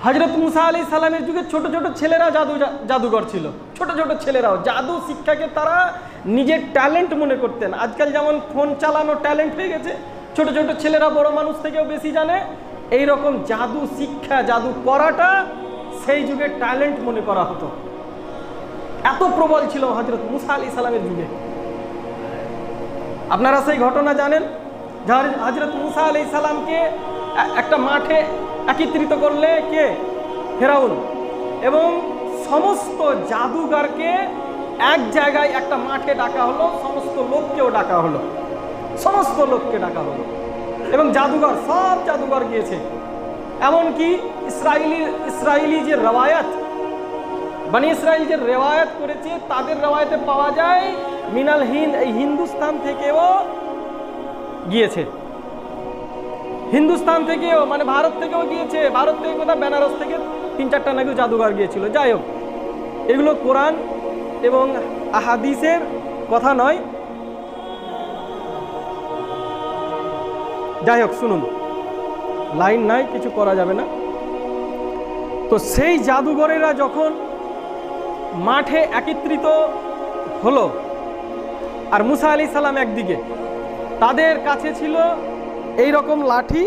হযরত মুসা আলাইহিস সালামের যুগে ছোট ছোট ছেলেরা জাদুঘর ছিল। ছোট ছোট ছেলেরাও জাদু শিক্ষাকে তারা নিজের ট্যালেন্ট মনে করতেন। আজকাল যেমন ফোন চালানো ট্যালেন্ট হয়ে গেছে, ছোট ছোট ছেলেরা বড় মানুষ থেকেও বেশি জানে। এই রকম জাদু শিক্ষা, জাদু করাটা সেই যুগে ট্যালেন্ট মনে করা হতো। এত প্রবল ছিল হযরত মুসা আলাইহিস সালামের যুগে। আপনারা সেই ঘটনা জানেন, হযরত মুসা আলাইহিস সালামকে একটা মাঠে একত্রিত করলে কে? ফেরাউন। এবং সমস্ত জাদুঘরকে এক জায়গায় একটা মাঠে ডাকা হলো, সমস্ত লোককেও ডাকা হলো, সমস্ত লোককে ডাকা হলো। এবং জাদুঘর, সব জাদুঘর গিয়েছে। এমনকি ইসরায়েলি যে রওয়ায়াত, বনি ইসরাইল যে রেওয়ায়াত করেছে, তাদের রেওয়ায়াতে পাওয়া যায় মিনাল হিন্দ, এই হিন্দুস্তান থেকেও গিয়েছে। হিন্দুস্তান থেকেও, মানে ভারত থেকেও গিয়েছে। ভারত থেকে কোথাও বেনারস থেকে 3-4টা নাকি জাদুঘর গিয়েছিল। যাই হোক, এগুলো কোরআন এবং আহাদিসের কথা নয়। যাই হোক, শুনুন, লাইন নাই, কিছু করা যাবে না। তো সেই জাদুঘরেরা যখন মাঠে একত্রিত হলো, আর মুসা আলাইহিস সালাম একদিকে, তাদের কাছে ছিল এই রকম লাঠি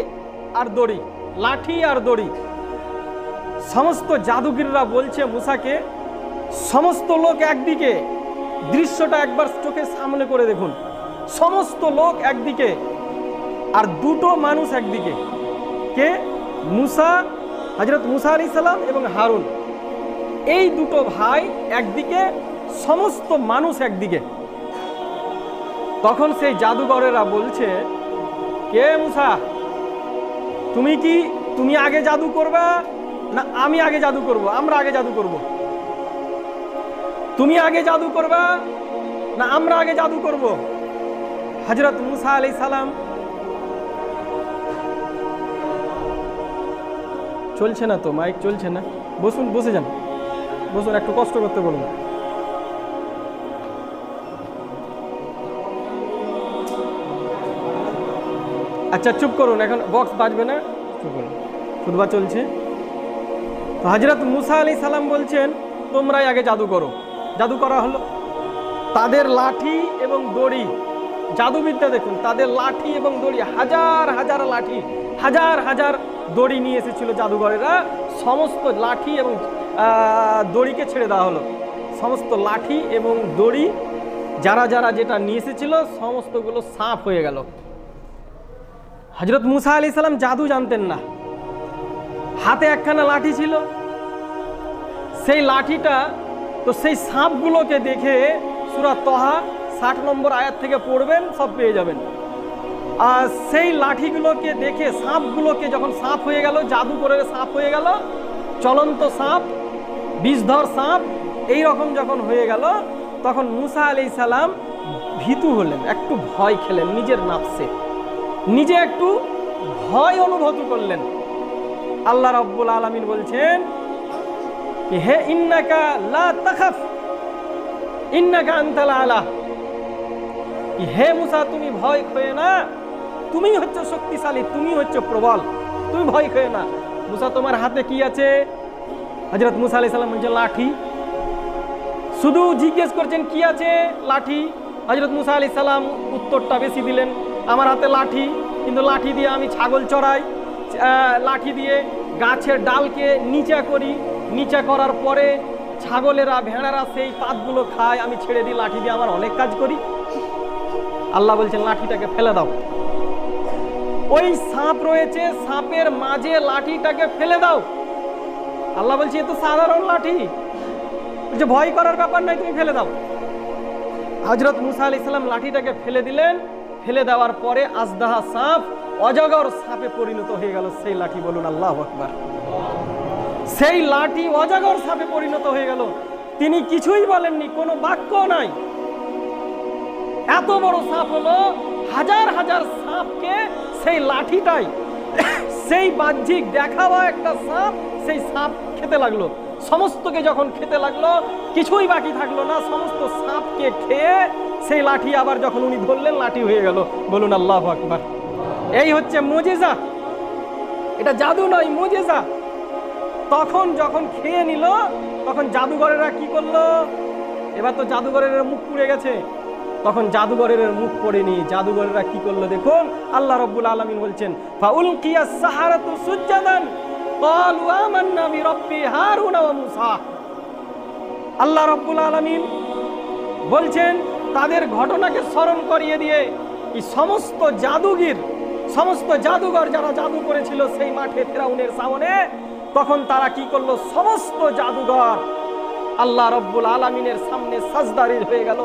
আর দড়ি, লাঠি আর দড়ি। সমস্ত জাদুগিররা বলছে মুসাকে, সমস্ত লোক একদিকে, দৃশ্যটা একবার চোখের সামনে করে দেখুন, সমস্ত লোক একদিকে আর দুটো মানুষ একদিকে। কে? মুসা, হযরত মুসা আলাইহিস সালাম এবং হারুন, এই দুটো ভাই একদিকে, সমস্ত মানুষ একদিকে। তখন সেই জাদুঘরেরা বলছে, কে মুসা, তুমি আগে জাদু করবা না আমি আগে জাদু করব? আমরা আগে জাদু করব। তুমি আগে জাদু করবা না আমরা আগে জাদু করব? হযরত মুসা আলাইহিস সালাম, চলছে না তো, মাইক চলছে না, বসুন, বসে যান, বসুন, একটু কষ্ট করতে বলুন। আচ্ছা চুপ করুন, এখন বক্স বাজবে না, চুপ করুন, খুতবা চলছে। তো হযরত মুসা আলাইহিস সালাম বলছেন, তোমরাই আগে জাদু করো। জাদু করা হলো। তাদের লাঠি এবং দড়ি, জাদুবিদ্যা দেখুন, তাদের লাঠি এবং দড়ি, হাজার হাজার লাঠি, হাজার হাজার দড়ি নিয়ে এসেছিল জাদুঘরেরা। সমস্ত লাঠি এবং দড়িকে ছেড়ে দেওয়া হলো। সমস্ত লাঠি এবং দড়ি যারা যারা যেটা নিয়ে এসেছিল সমস্তগুলো সাফ হয়ে গেল। হযরত মুসা আলাইহিস সালাম জাদু জানতেন না। হাতে একখানা লাঠি ছিল, সেই লাঠিটা, তো সেই সাপগুলোকে দেখে, সূরা তহা 60 নম্বর আয়াত থেকে পড়বেন, সব পেয়ে যাবেন। আর সেই লাঠিগুলোকে দেখে, সাপগুলোকে যখন সাপ হয়ে গেল, জাদু করে সাপ হয়ে গেল, চলন্ত সাপ, বিষধর সাপ, এই রকম যখন হয়ে গেল, তখন মুসা আলাইহিস সালাম ভীতু হলেন, একটু ভয় খেলেন, নিজের নাফসে নিজে একটু ভয় অনুভব করলেন। আল্লাহ রাব্বুল আলামিন বলছেন, হে ইন্নাকা লা তাখাফ ইন্নাকা আনতাল আলা, হে মুসা তুমি ভয় খেয়ে না, তুমি হচ্ছে শক্তিশালী, তুমি হচ্ছে প্রবল, তুমি ভয় খেয়ে না। মুসা তোমার হাতে কি আছে? হযরত মুসা আলাইহিস সালাম বলছেন লাঠি। শুধু জিজ্ঞেস করছেন কি আছে? লাঠি। হযরত মুসা আলাইহিস সালাম উত্তরটা বেশি দিলেন, আমার হাতে লাঠি, কিন্তু লাঠি দিয়ে আমি ছাগল চড়াই, লাঠি দিয়ে গাছের ডালকে নিচা করি, নিচা করার পরে ছাগলেরা ভেড়ারা সেই পাতগুলো খায়, আমি ছেড়ে দিই, লাঠি দিয়ে আমার অনেক কাজ করি। আল্লাহ বলছেন লাঠিটাকে ফেলে দাও। ওই সাপ রয়েছে, সাপের মাঝে লাঠিটাকে ফেলে দাও। আল্লাহ বলছে এ তো সাধারণ লাঠি, যে ভয় করার ব্যাপার নাই, তুমি ফেলে দাও। হযরত মুসা আলাইহিস সালাম লাঠিটাকে ফেলে দিলেন। ফেলে দেওয়ার পরে আজদাহা সাপ অজগর সাপে পরিণত হয়ে গেল। সেই লাঠি, বলুন আল্লাহু আকবার। সেই লাঠি অজগর সাপে পরিণত হয়ে গেল। তিনি কিছুই বলেননি, কোনো বাক্য নাই। এত বড় সাপ হলো, হাজার হাজার সাপকে সেই লাঠিটাই, সেই বাহ্যিক দেখাওয়া একটা সাপ, সেই সাপ খেতে লাগলো। সমস্তকে যখন খেতে লাগলো, কিছুই বাকি থাকলো না, সমস্ত সাপকে খেয়ে সেই লাঠি আবার যখন উনি ধরলেন, লাঠি হয়ে গেল। বলুন আল্লাহু আকবার। এই হচ্ছে মুজিজা, এটা জাদু নয়, মুজিজা। তখন যখন খেয়ে নিল তখন জাদুঘরেরা কি করলো? এবার তো জাদুঘরের মুখ পুড়ে গেছে, তখন জাদুঘরের মুখ পড়েনি। জাদুঘরেরা কি করলো দেখুন, আল্লাহ রাব্বুল আলামিন বলছেন ফাউলকিয়াস সাহারাতু সুজদান ক্বালু আমান্না বিরাব্বি হারুন ওয়া মূসা। আল্লাহ রাব্বুল আলামিন বলছেন তাদের ঘটনাকে স্মরণ করিয়ে দিয়ে এই সমস্ত জাদুঘর যারা জাদু করেছিল সেই মাঠে ফেরাউনের সামনে, তখন তারা কি করলো? সমস্ত জাদুঘর আল্লাহ রাব্বুল আলামিনের সামনে সাজদারির হয়ে গেল।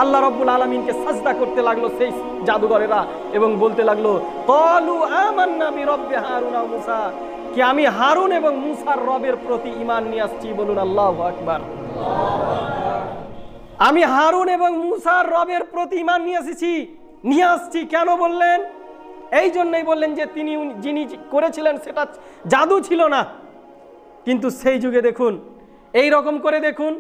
আল্লাহ রাব্বুল আলামিনকে সাজদা করতে লাগলো সেই জাদুঘরেরা এবং বলতে লাগলো ক্বালু আমান্না বিরাব্বি হারুন ওয়া মূসা, কি আমি হারুন এবং মূসার রবের প্রতি ঈমান নিয়ে আসছি। বলুন আল্লাহু আকবার। আমি হারুন এবং মূসার রবের প্রতি ঈমান নিয়ে আসছি। কেন বললেন? এই জন্যই বললেন যে যিনি করেছিলেন সেটা জাদু ছিল না। কিন্তু সেই যুগে দেখুন, এই রকম করে দেখুন